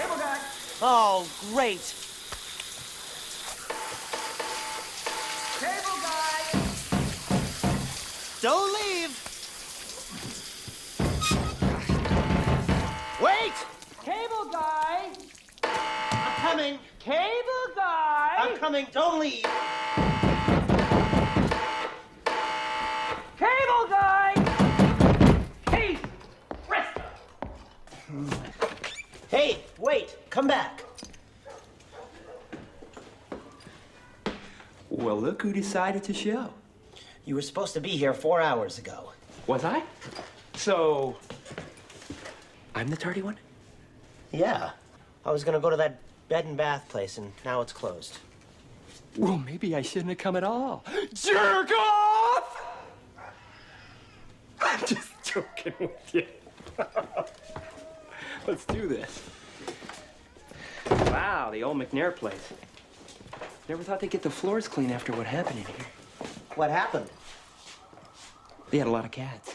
Cable guy. Oh, great. Cable guy. Don't leave. Wait! Cable guy. I'm coming. Cable guy. I'm coming. Don't leave. Cable guy. Hey, Resta. Hey, wait. Come back. Well, look who decided to show. You were supposed to be here 4 hours ago. Was I? So, I'm the tardy one? Yeah. I was gonna go to that bed and bath place, and now it's closed. Well, maybe I shouldn't have come at all. Jerk off! I'm just joking with you. Let's do this. Wow, the old McNair place. Never thought they'd get the floors clean after what happened in here. What happened? They had a lot of cats.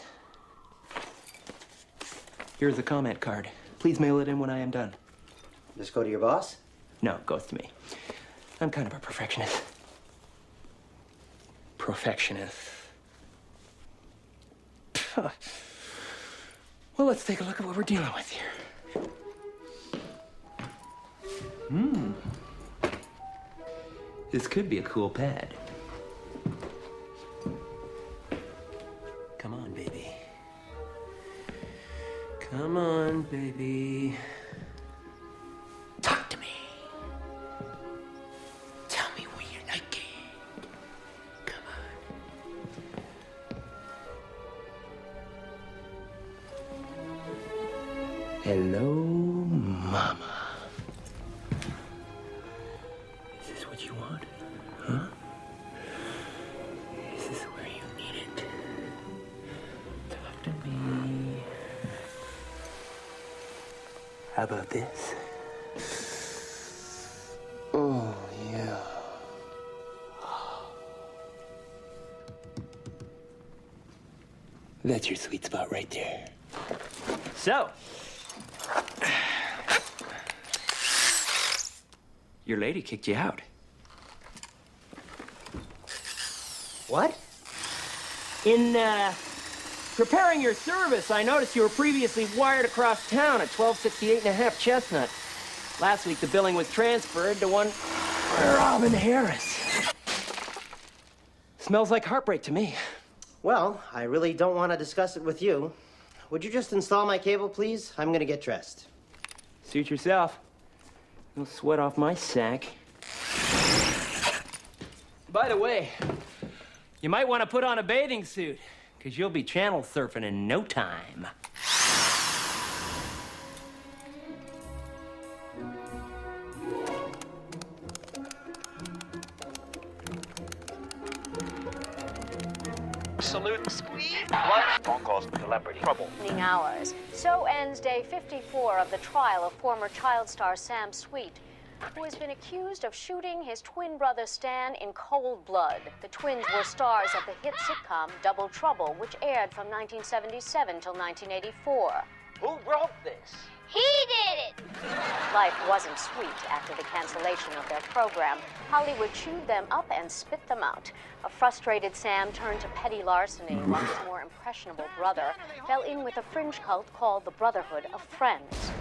Here's a comment card. Please mail it in when I am done. Just go to your boss? No, it goes to me. I'm kind of a perfectionist. Perfectionist. Well, let's take a look at what we're dealing with here. This could be a cool pad. Come on, baby. Come on, baby. Talk to me. Tell me when you're naked. Come on. Hello, Mama. Is this what you want? Huh? Is this where you need it? Talk to me. How about this? Oh, yeah. That's your sweet spot right there. So, your lady kicked you out. What? In preparing your service, I noticed you were previously wired across town at 1268 and a half Chestnut. Last week, the billing was transferred to one Robin Harris. Smells like heartbreak to me. Well, I really don't want to discuss it with you. Would you just install my cable, please? I'm gonna get dressed. Suit yourself. You'll sweat off my sack. By the way, you might want to put on a bathing suit, because you'll be channel surfing in no time. Salute. Squeeze. Blood. Phone calls. Celebrity. Trouble. Evening hours. So ends day 54 of the trial of former child star Sam Sweet, who has been accused of shooting his twin brother Stan in cold blood. The twins were stars of the hit sitcom Double Trouble, which aired from 1977 till 1984. Who wrote this? He did it! Life wasn't sweet after the cancellation of their program. Hollywood chewed them up and spit them out. A frustrated Sam turned to petty larceny while his more impressionable brother fell in with a fringe cult called the Brotherhood of Friends.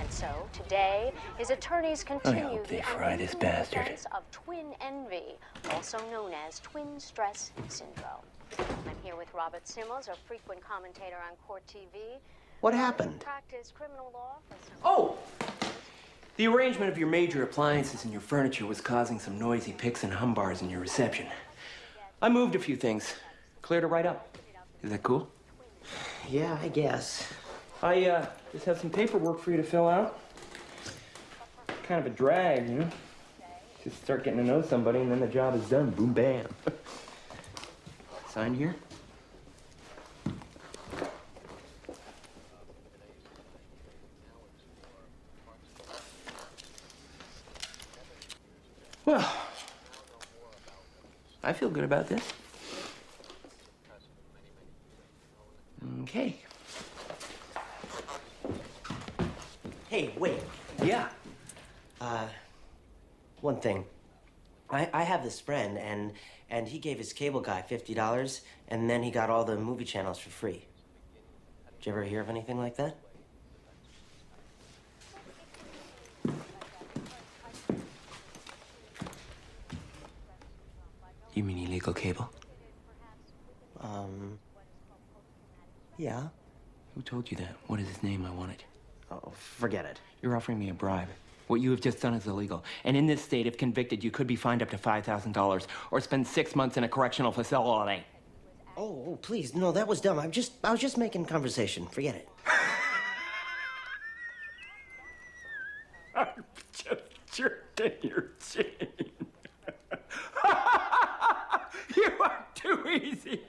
And so, today, his attorneys continue hope they the fry this unusual bastard. defense of twin envy, also known as twin stress syndrome. I'm here with Robert Simmons, a frequent commentator on Court TV. What happened? Practice criminal law for some... Oh! The arrangement of your major appliances and your furniture was causing some noisy picks and hum bars in your reception. I moved a few things. Cleared it right up. Is that cool? Yeah, I guess. I just have some paperwork for you to fill out. Kind of a drag, you know? Just start getting to know somebody and then the job is done. Boom, bam. Sign here. Well, I feel good about this. Okay. Hey, wait. Yeah. One thing. I have this friend, and he gave his cable guy $50, and then he got all the movie channels for free. Did you ever hear of anything like that? You mean illegal cable? Yeah. Who told you that? What is his name? I want it. Oh, forget it. You're offering me a bribe. What you have just done is illegal. And in this state, if convicted, you could be fined up to $5,000 or spend 6 months in a correctional facility. Oh, please, no, that was dumb. I was just making conversation. Forget it. I'm just jerked in your chin. You are too easy.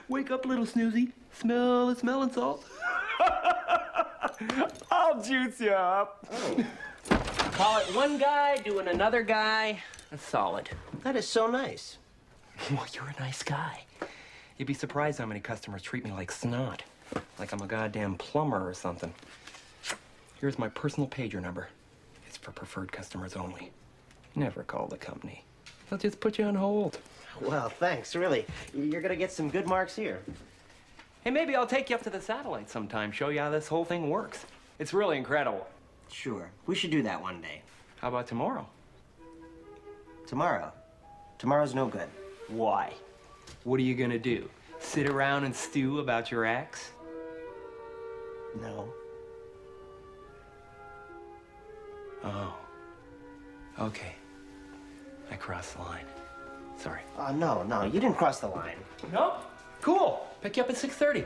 Wake up, little snoozy. Smell the smelling salt. I'll juice you up. Call it one guy doing another guy. That's solid. That is so nice. Well, you're a nice guy. You'd be surprised how many customers treat me like snot. Like I'm a goddamn plumber or something. Here's my personal pager number. It's for preferred customers only. Never call the company. They'll just put you on hold. Well, thanks, really. You're gonna get some good marks here. Hey, maybe I'll take you up to the satellite sometime, show you how this whole thing works. It's really incredible. Sure. We should do that one day. How about tomorrow? Tomorrow. Tomorrow's no good. Why? What are you gonna do? Sit around and stew about your ex? No. Oh. Okay. I crossed the line. Sorry. No, you didn't cross the line. Nope. Cool. Pick you up at 6:30.